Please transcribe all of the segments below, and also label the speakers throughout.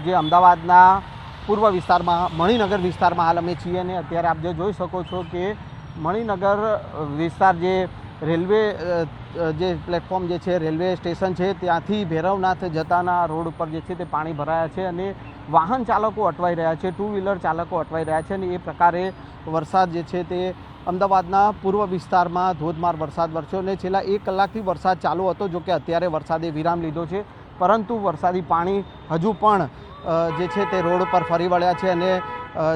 Speaker 1: જે અમદાવાદના પૂર્વ વિસ્તારમાં મણિનગર વિસ્તારમાં હાલ અમે છીએ અને અત્યારે આપ જે જોઈ શકો છો કે મણિનગર વિસ્તાર જે રેલવે જે પ્લેટફોર્મ જે છે રેલવે સ્ટેશન છે ત્યાંથી ભૈરવનાથ જતાના રોડ ઉપર જે છે તે પાણી ભરાયા છે અને વાહન ચાલકો અટવાઈ રહ્યા છે, ટુ વ્હીલર ચાલકો અટવાઈ રહ્યા છે અને એ પ્રકારે વરસાદ જે છે તે અમદાવાદના પૂર્વ વિસ્તારમાં ધોધમાર વરસાદ વરસ્યો અને છેલ્લા 1 કલાકથી વરસાદ ચાલુ હતો. જો કે અત્યારે વરસાદે વિરામ લીધો છે, પરંતુ વરસાદી પાણી હજુ પણ જે છે તે રોડ પર ફરી વળ્યા છે અને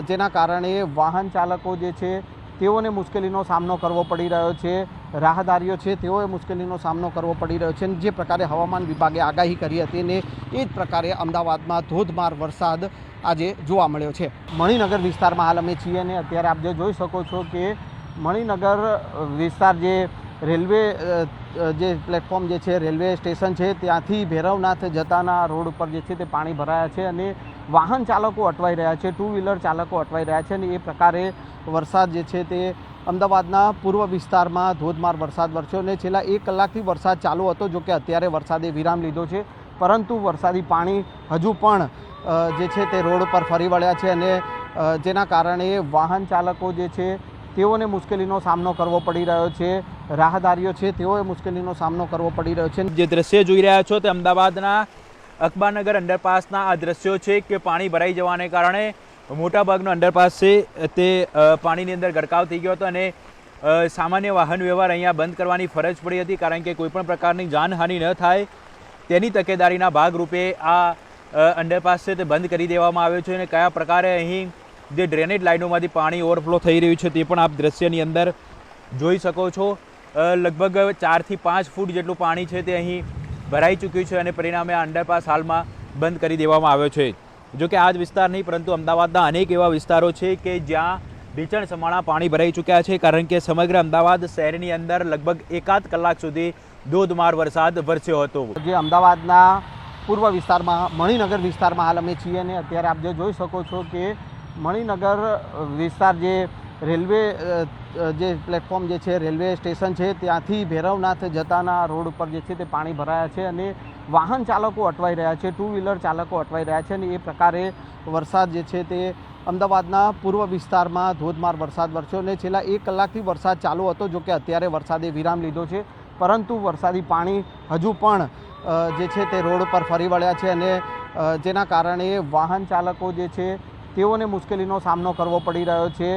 Speaker 1: જેના કારણે વાહન ચાલકો જે છે તેઓને મુશ્કેલીનો સામનો કરવો પડી રહ્યો છે. રાહદારીઓ છે તેઓએ મુશ્કેલીનો સામનો કરવો પડી રહ્યો છે. જે પ્રકારે હવામાન વિભાગે આગાહી કરી હતી ને એ જ પ્રકારે અમદાવાદમાં ધોધમાર વરસાદ આજે જોવા મળ્યો છે. મણિનગર વિસ્તારમાં હાલ અમે છીએ અને અત્યારે આપ જે જોઈ શકો છો કે મણિનગર વિસ્તાર જે રેલવે જે પ્લેટફોર્મ જે છે રેલવે સ્ટેશન છે ત્યાંથી ભૈરવનાથ જતાના રોડ ઉપર જે છે તે પાણી ભરાયા છે અને વાહન ચાલકો અટવાઈ રહ્યા છે, ટુ વ્હીલર ચાલકો અટવાઈ રહ્યા છે અને એ પ્રકારે વરસાદ જે છે તે અમદાવાદના પૂર્વ વિસ્તારમાં ધોધમાર વરસાદ વરસ્યો અને છેલ્લા 1 કલાકથી વરસાદ ચાલુ હતો. જો કે અત્યારે વરસાદે વિરામ લીધો છે, પરંતુ વરસાદી પાણી હજુ પણ જે છે તે રોડ પર ફરી વળ્યા છે અને જેના કારણે વાહન ચાલકો જે છે તેઓને મુશ્કેલીનો સામનો કરવો પડી રહ્યો છે. રાહદારીઓ છે તેઓએ મુશ્કેલીનો સામનો કરવો પડી રહ્યો છે.
Speaker 2: જે દ્રશ્ય જોઈ રહ્યા છો તે અમદાવાદના અકબરનગર અંડરપાસના આ દ્રશ્યો છે કે પાણી ભરાઈ જવાને કારણે મોટાભાગનો અંડરપાસ છે તે પાણીની અંદર ગરકાવ થઈ ગયો હતો અને સામાન્ય વાહન વ્યવહાર અહીંયા બંધ કરવાની ફરજ પડી હતી, કારણ કે કોઈપણ પ્રકારની જાનહાનિ ન થાય તેની તકેદારીના ભાગરૂપે આ અંડરપાસ છે તે બંધ કરી દેવામાં આવ્યો છે. અને કયા પ્રકારે અહીં જે ડ્રેનેજ લાઇનોમાંથી પાણી ઓવરફ્લો થઈ રહ્યું છે તે પણ આપ દ્રશ્યની અંદર જોઈ શકો છો. લગભગ 4 થી 5 ફૂટ જેટલું પાણી છે તે અહીં ભરાઈ ચૂક્યું છે અને પરિણામે આ અંડરપાસ હાલમાં બંધ કરી દેવામાં આવ્યો છે. જો કે આ જ વિસ્તાર નહીં પરંતુ અમદાવાદના અનેક એવા વિસ્તારો છે કે જ્યાં ઢીચણ સમાણા પાણી ભરાઈ ચૂક્યા છે, કારણ કે સમગ્ર અમદાવાદ શહેરની અંદર લગભગ 1 કલાક સુધી ધોધમાર વરસાદ વરસ્યો હતો.
Speaker 1: જે અમદાવાદના પૂર્વ વિસ્તારમાં મણિનગર વિસ્તારમાં હાલ અમે છીએ અને અત્યારે આપ જે જોઈ શકો છો કે મણિનગર વિસ્તાર જે રેલવે જે પ્લેટફોર્મ જે છે રેલવે સ્ટેશન છે ત્યાંથી ભૈરવનાથ જતાના રોડ ઉપર જે છે તે પાણી ભરાયા છે અને વાહન ચાલકો અટવાઈ રહ્યા છે, ટુ વ્હીલર ચાલકો અટવાઈ રહ્યા છે અને એ પ્રકારે વરસાદ જે છે તે અમદાવાદના પૂર્વ વિસ્તારમાં ધોધમાર વરસાદ વરસ્યો અને છેલ્લા 1 કલાકથી વરસાદ ચાલુ હતો. જો કે અત્યારે વરસાદે વિરામ લીધો છે, પરંતુ વરસાદી પાણી હજુ પણ જે છે તે રોડ પર ફરી વળ્યા છે અને જેના કારણે વાહન ચાલકો જે છે તેઓને મુશ્કેલીનો સામનો કરવો પડી રહ્યો છે.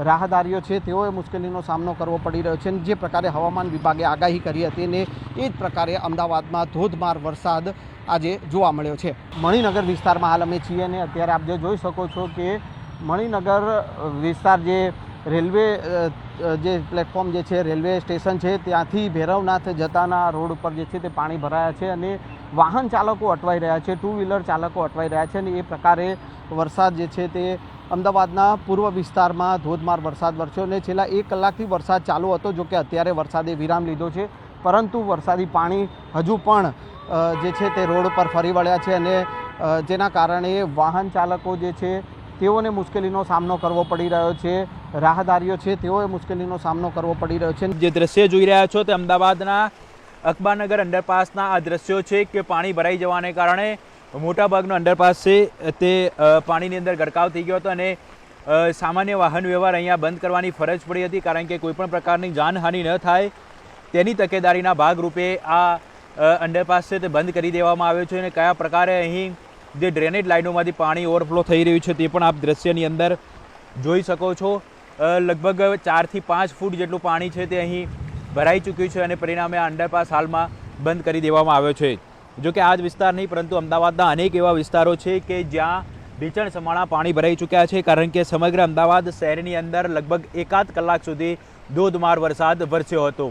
Speaker 1: રાહદારીઓ છે તેઓએ મુશ્કેલીનો સામનો કરવો પડી રહ્યો છે. જે પ્રકારે હવામાન વિભાગે આગાહી કરી હતી ને એ જ પ્રકારે અમદાવાદમાં ધોધમાર વરસાદ આજે જોવા મળ્યો છે. મણિનગર વિસ્તારમાં હાલ અમે છીએ અને અત્યારે આપ જે જોઈ શકો છો કે મણિનગર વિસ્તાર જે રેલવે જે પ્લેટફોર્મ જે છે રેલવે સ્ટેશન છે ત્યાંથી ભૈરવનાથ જતાના રોડ ઉપર જે છે તે પાણી ભરાયા છે અને વાહન ચાલકો અટવાઈ રહ્યા છે, ટુ વ્હીલર ચાલકો અટવાઈ રહ્યા છે અને એ પ્રકારે વરસાદ જે છે તે અમદાવાદના પૂર્વ વિસ્તારમાં ધોધમાર વરસાદ વરસ્યો અને છેલ્લા 1 કલાકથી વરસાદ ચાલુ હતો. જો કે અત્યારે વરસાદે વિરામ લીધો છે, પરંતુ વરસાદી પાણી હજુ પણ જે છે તે રોડ પર ફરી વળ્યા છે અને જેના કારણે વાહન ચાલકો જે છે તેઓને મુશ્કેલીનો સામનો કરવો પડી રહ્યો છે. રાહદારીઓ છે તેઓએ મુશ્કેલીનો સામનો કરવો પડી રહ્યો છે.
Speaker 2: જે દ્રશ્ય જોઈ રહ્યા છો તે અમદાવાદના અકબરનગર અંડરપાસના આ દ્રશ્યો છે કે પાણી ભરાઈ જવાને કારણે મોટાભાગનો અંડરપાસ છે તે પાણીની અંદર ગરકાવ થઈ ગયો હતો અને સામાન્ય વાહન વ્યવહાર અહીંયા બંધ કરવાની ફરજ પડી હતી, કારણ કે કોઈપણ પ્રકારની જાનહાનિ ન થાય તેની તકેદારીના ભાગરૂપે આ અંડરપાસ છે તે બંધ કરી દેવામાં આવ્યો છે. અને કયા પ્રકારે અહીં જે ડ્રેનેજ લાઇનોમાંથી પાણી ઓવરફ્લો થઈ રહ્યું છે તે પણ આપ દ્રશ્યની અંદર જોઈ શકો છો. લગભગ 4 થી 5 ફૂટ જેટલું પાણી છે તે અહીં ભરાઈ ચૂક્યું છે અને પરિણામે આ અંડરપાસ હાલમાં બંધ કરી દેવામાં આવ્યો છે. જો કે આ જ વિસ્તાર નહીં પરંતુ અમદાવાદના અનેક એવા વિસ્તારો છે કે જ્યાં ઢીચણ સમાણા પાણી ભરાઈ ચૂક્યા છે, કારણ કે સમગ્ર અમદાવાદ શહેરની અંદર લગભગ 1 કલાક સુધી ધોધમાર વરસાદ વરસ્યો હતો.